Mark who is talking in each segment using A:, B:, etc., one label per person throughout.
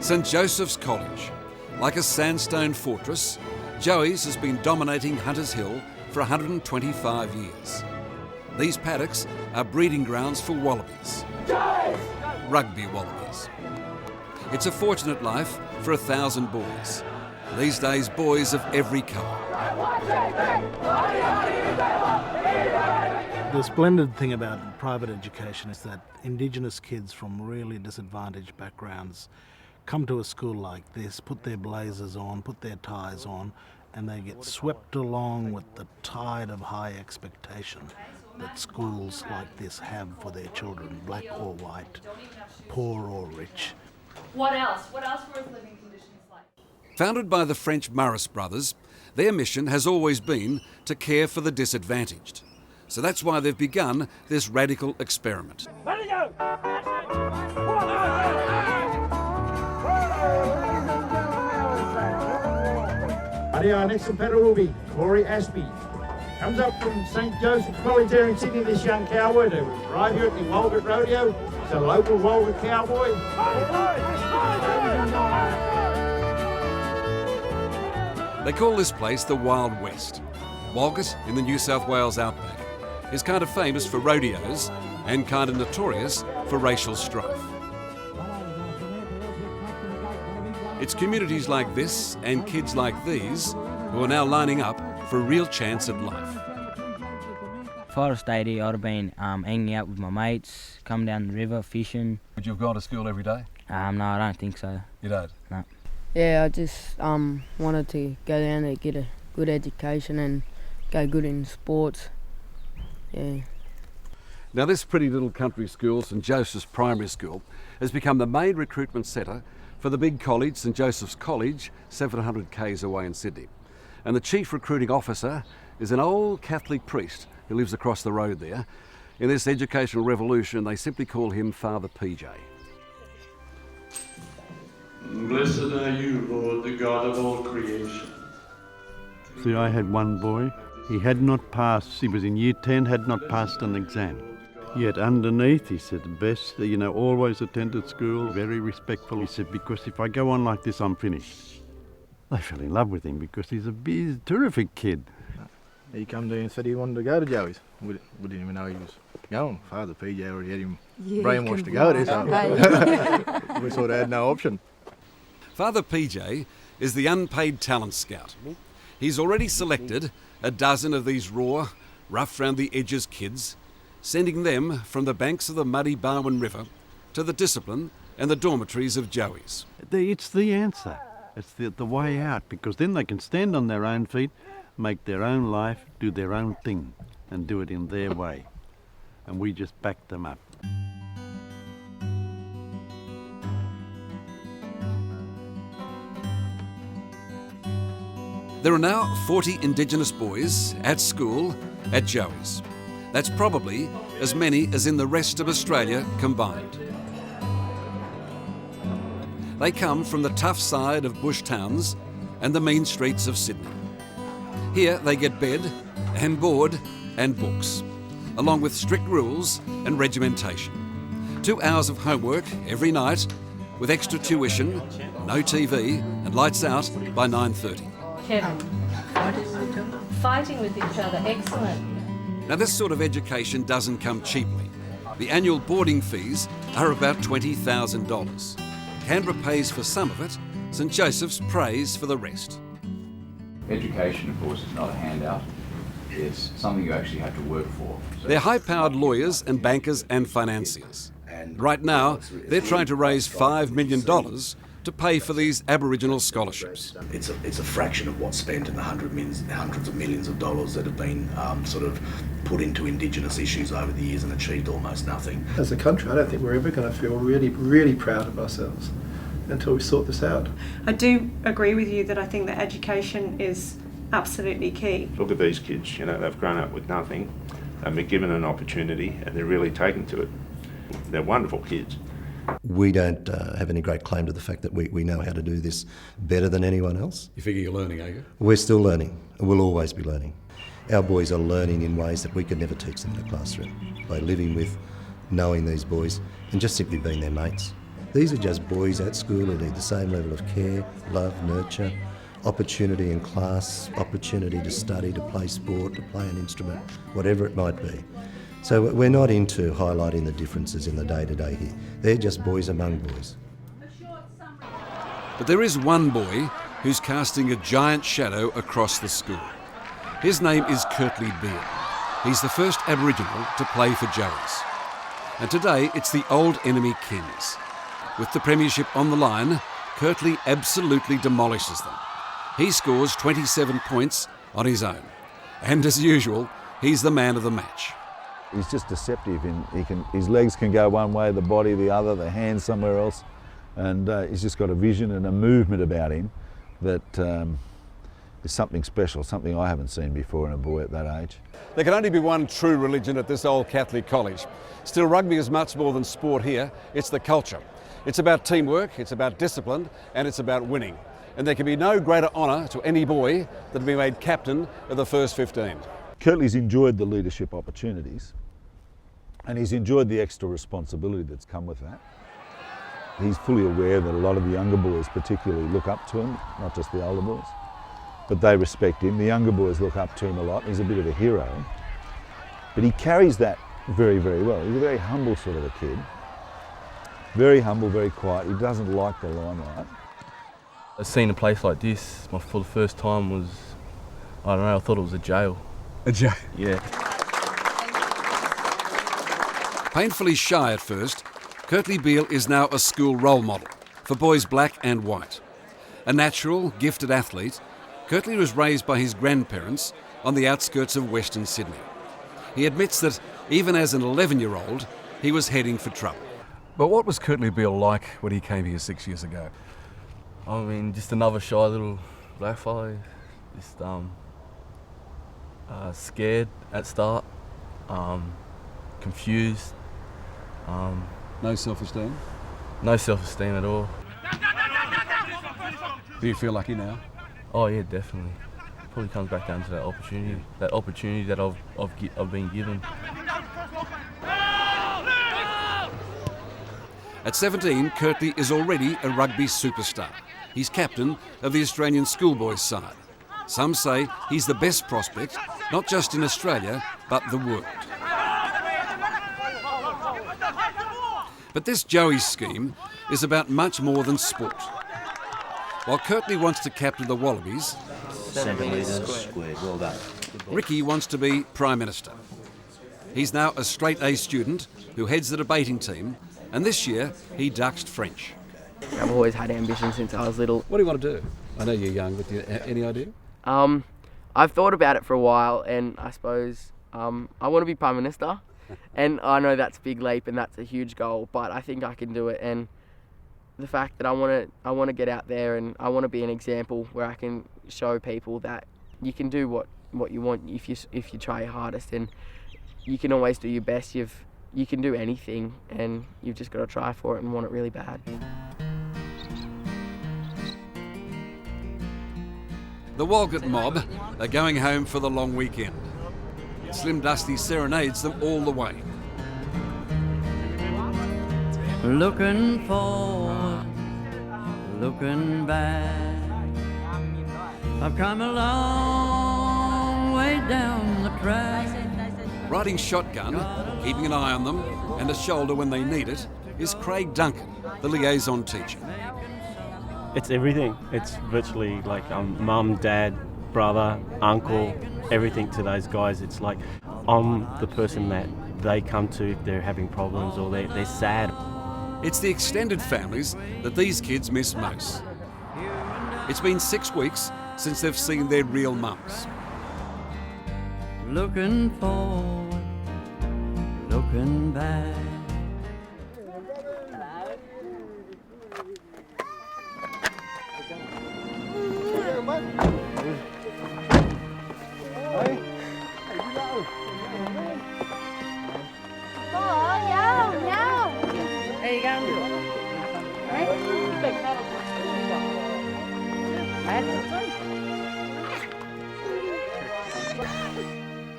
A: St Joseph's College. Like a sandstone fortress, Joey's has been dominating Hunters Hill for 125 years. These paddocks are breeding grounds for wallabies. Rugby wallabies. It's a fortunate life for 1,000 boys. These days, boys of every colour.
B: The splendid thing about private education is that Indigenous kids from really disadvantaged backgrounds come to a school like this, put their blazers on, put their ties on, and they get swept along with the tide of high expectation that schools like this have for their children, black or white, poor or rich.
C: What else? What else were his living conditions like?
A: Founded by the French Morris brothers, their mission has always been to care for the disadvantaged. So that's why they've begun this radical experiment.
D: Our next competitor will be Corey Ashby. Comes up from St Joseph's College there in Sydney, this young cowboy to ride here at the Walgett Rodeo. He's a local Walgett cowboy.
A: They call this place the Wild West. Walgett, in the New South Wales outback, is kind of famous for rodeos and kind of notorious for racial strife. It's communities like this and kids like these who are now lining up for a real chance at life.
E: If I'd have stayed here, I'd have been hanging out with my mates, come down the river, fishing.
A: Would you have gone to school every day?
E: No, I don't think so.
A: You don't?
E: No.
F: Yeah, I just wanted to go down there, get a good education and go good in sports. Yeah.
A: Now this pretty little country school, St Joseph's Primary School, has become the main recruitment centre for the big college, St Joseph's College, 700 k's away in Sydney. And the chief recruiting officer is an old Catholic priest who lives across the road there. In this educational revolution, they simply call him Father PJ.
G: Blessed are you, Lord, the God of all creation.
H: See, I had one boy. He had not passed, he was in year 10, had not passed an exam. Yet underneath, he said, best, always attended school, very respectful. He said, because if I go on like this, I'm finished. I fell in love with him because he's a terrific kid.
I: He come to me and said he wanted to go to Joey's. We didn't even know he was going. Father PJ already had him brainwashed to go there, so we sort of had no option.
A: Father PJ is the unpaid talent scout. He's already selected a dozen of these raw, rough round the edges kids, sending them from the banks of the muddy Barwon River to the discipline and the dormitories of Joey's.
H: It's the answer. It's the way out, because then they can stand on their own feet, make their own life, do their own thing, and do it in their way. And we just back them up.
A: There are now 40 Indigenous boys at school at Joey's. That's probably as many as in the rest of Australia combined. They come from the tough side of bush towns and the mean streets of Sydney. Here they get bed and board and books, along with strict rules and regimentation. 2 hours of homework every night with extra tuition, no TV and lights out by 9:30.
C: Kevin. Fighting with each other. Excellent.
A: Now this sort of education doesn't come cheaply. The annual boarding fees are about $20,000. Canberra pays for some of it, St Joseph's pays for the rest.
J: Education, of course, is not a handout. It's something you actually have to work for.
A: They're high-powered lawyers and bankers and financiers. Right now, they're trying to raise $5 million to pay for these Aboriginal scholarships.
K: It's a fraction of what's spent in the hundreds of millions of dollars that have been sort of put into Indigenous issues over the years and achieved almost nothing.
I: As a country, I don't think we're ever going to feel really, really proud of ourselves until we sort this out.
L: I do agree with you that I think that education is absolutely key.
G: Look at these kids, they've grown up with nothing and been given an opportunity and they're really taken to it. They're wonderful kids.
M: We don't have any great claim to the fact that we know how to do this better than anyone else.
A: You figure you're learning, are you?
M: We're still learning, and we'll always be learning. Our boys are learning in ways that we could never teach them in a classroom, by living with, knowing these boys, and just simply being their mates. These are just boys at school who need the same level of care, love, nurture, opportunity in class, opportunity to study, to play sport, to play an instrument, whatever it might be. So we're not into highlighting the differences in the day-to-day here. They're just boys among boys.
A: But there is one boy who's casting a giant shadow across the school. His name is Kurtley Beale. He's the first Aboriginal to play for Joey's. And today it's the old enemy Kings. With the premiership on the line, Kurtley absolutely demolishes them. He scores 27 points on his own. And as usual, he's the man of the match.
N: He's just deceptive. His legs can go one way, the body the other, the hands somewhere else. And he's just got a vision and a movement about him that is something special, something I haven't seen before in a boy at that age.
A: There can only be one true religion at this old Catholic college. Still, rugby is much more than sport here. It's the culture. It's about teamwork, it's about discipline, and it's about winning. And there can be no greater honour to any boy than to be made captain of the first 15.
N: Kurtley's enjoyed the leadership opportunities, and he's enjoyed the extra responsibility that's come with that. He's fully aware that a lot of the younger boys particularly look up to him, not just the older boys, but they respect him. The younger boys look up to him a lot. He's a bit of a hero, but he carries that very, very well. He's a very humble sort of a kid. Very humble, very quiet. He doesn't like the limelight.
O: Seeing a place like this for the first time was, I don't know, I thought it was a jail.
A: A jail?
O: Yeah.
A: Painfully shy at first, Kurtley Beale is now a school role model for boys black and white. A natural, gifted athlete, Kurtley was raised by his grandparents on the outskirts of Western Sydney. He admits that even as an 11-year-old, he was heading for trouble. But what was Kurtley Beale like when he came here 6 years ago?
O: I mean, just another shy little black fellow, just scared at start, confused.
A: No self-esteem?
O: No self-esteem at all.
A: Do you feel lucky now?
O: Oh yeah, definitely. Probably comes back down to that opportunity that I've been given.
A: At 17, Kurtley is already a rugby superstar. He's captain of the Australian schoolboys side. Some say he's the best prospect, not just in Australia, but the world. But this Joey's scheme is about much more than sport. While Kurtley wants to captain the Wallabies,
K: Centimetres squared, well done.
A: Ricky wants to be Prime Minister. He's now a straight A student who heads the debating team, and this year he duxed French.
P: I've always had ambition since I was little.
A: What do you want to do? I know you're young, but do you have any idea?
P: I've thought about it for a while, and I suppose I want to be Prime Minister. And I know that's a big leap and that's a huge goal, but I think I can do it. And the fact that I want to get out there and I want to be an example where I can show people that you can do what you want if you try your hardest, and you can always do your best. You can do anything, and you've just got to try for it and want it really bad.
A: The Walgett mob are going home for the long weekend. Slim Dusty serenades them all the way.
Q: Looking forward, looking back, I've come a long way down the track.
A: Riding shotgun, keeping an eye on them and a shoulder when they need it, is Craig Duncan, the liaison teacher.
R: It's everything. It's virtually like mum, dad, brother, uncle, everything to those guys. It's like I'm the person that they come to if they're having problems or they're sad.
A: It's the extended families that these kids miss most. It's been 6 weeks since they've seen their real mums.
Q: Looking forward, looking back.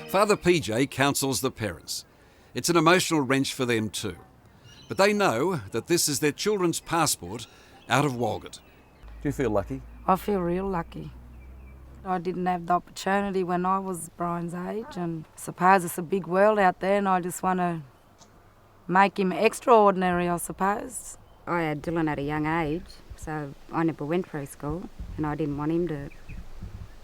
A: Father PJ counsels the parents. It's an emotional wrench for them too. But they know that this is their children's passport out of Walgett.
S: Do you feel lucky?
T: I feel real lucky. I didn't have the opportunity when I was Brian's age, and I suppose it's a big world out there, and I just want to make him extraordinary, I suppose.
U: I had Dylan at a young age, so I never went through school, and I didn't want him to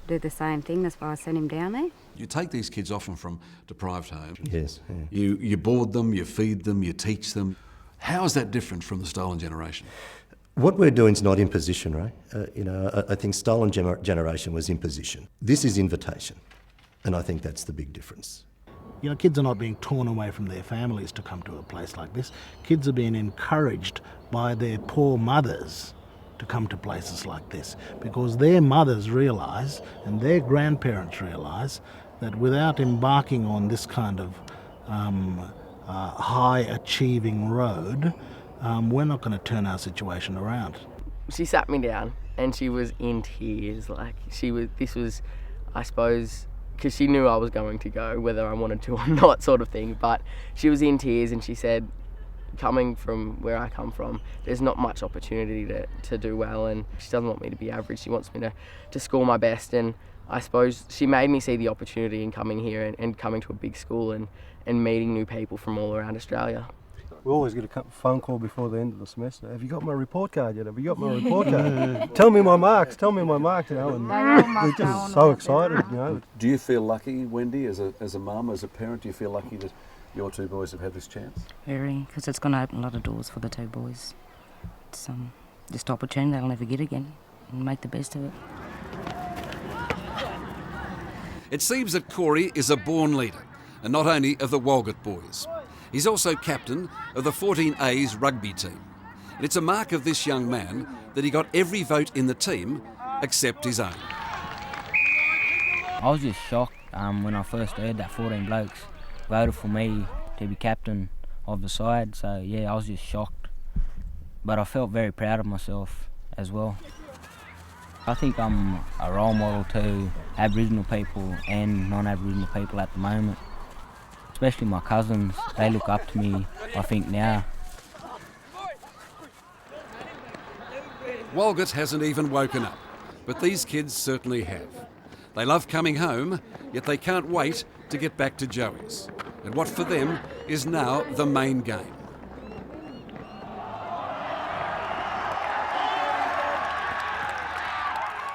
U: do the same thing. That's why I sent him down there.
A: You take these kids often from deprived homes.
M: Yes. Yeah.
A: You board them, you feed them, you teach them. How is that different from the stolen generation?
M: What we're doing is not imposition, right? I think stolen generation was imposition. This is invitation, and I think that's the big difference.
B: Kids are not being torn away from their families to come to a place like this. Kids are being encouraged by their poor mothers to come to places like this, because their mothers realise and their grandparents realise that without embarking on this kind of high-achieving road, we're not going to turn our situation around.
P: She sat me down and she was in tears. This was, I suppose, because she knew I was going to go, whether I wanted to or not, sort of thing. But she was in tears and she said, coming from where I come from, there's not much opportunity to do well, and she doesn't want me to be average. She wants me to score my best, and I suppose she made me see the opportunity in coming here and coming to a big school and meeting new people from all around Australia.
V: We always get a phone call before the end of the semester. Have you got my report card yet? Have you got my report card? Tell me my marks, and they're just so excited,
S: Do you feel lucky, Wendy, as a mum, as a parent? Do you feel lucky that your two boys have had this chance?
U: Very, because it's going to open a lot of doors for the two boys. It's just an opportunity they'll never get again, and make the best of it.
A: It seems that Corey is a born leader, and not only of the Walgett boys. He's also captain of the 14A's rugby team. And it's a mark of this young man that he got every vote in the team except his own.
E: I was just shocked when I first heard that 14 blokes voted for me to be captain of the side. So yeah, I was just shocked. But I felt very proud of myself as well. I think I'm a role model to Aboriginal people and non-Aboriginal people at the moment. Especially my cousins, they look up to me, I think, now.
A: Walgett hasn't even woken up, but these kids certainly have. They love coming home, yet they can't wait to get back to Joey's, and what for them is now the main game.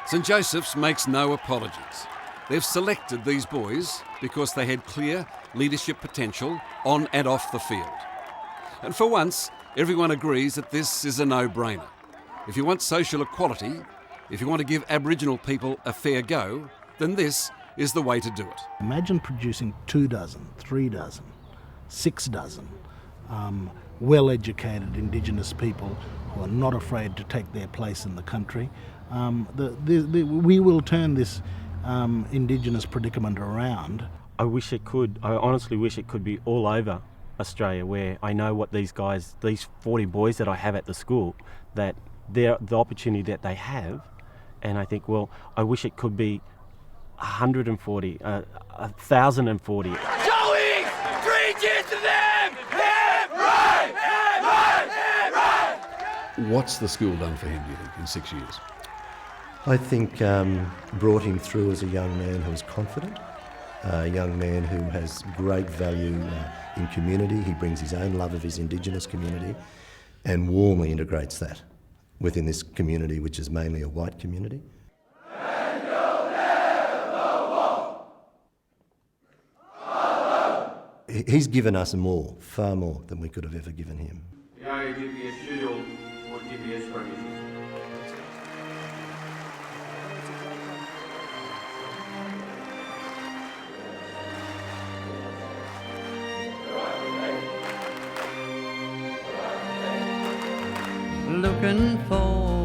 A: St Joseph's makes no apologies. They've selected these boys because they had clear leadership potential on and off the field. And for once, everyone agrees that this is a no-brainer. If you want social equality, if you want to give Aboriginal people a fair go, then this is the way to do it.
B: Imagine producing 2 dozen, 3 dozen, 6 dozen well-educated Indigenous people who are not afraid to take their place in the country. We will turn this Indigenous predicament around.
R: I honestly wish it could be all over Australia, where I know what these 40 boys that I have at the school, that the opportunity that they have, and I think, well, I wish it could be 140, 1,040.
W: Joey! 3 cheers to them! Hip right! Hip right! Hip right!
A: What's the school done for him, do you think, in 6 years?
M: I think brought him through as a young man who was confident, a young man who has great value in community. He brings his own love of his Indigenous community and warmly integrates that within this community, which is mainly a white community.
W: And you'll never walk alone.
M: He's given us more, far more than we could have ever given him.
W: The AIEF studio or GPS practices.
Q: Looking for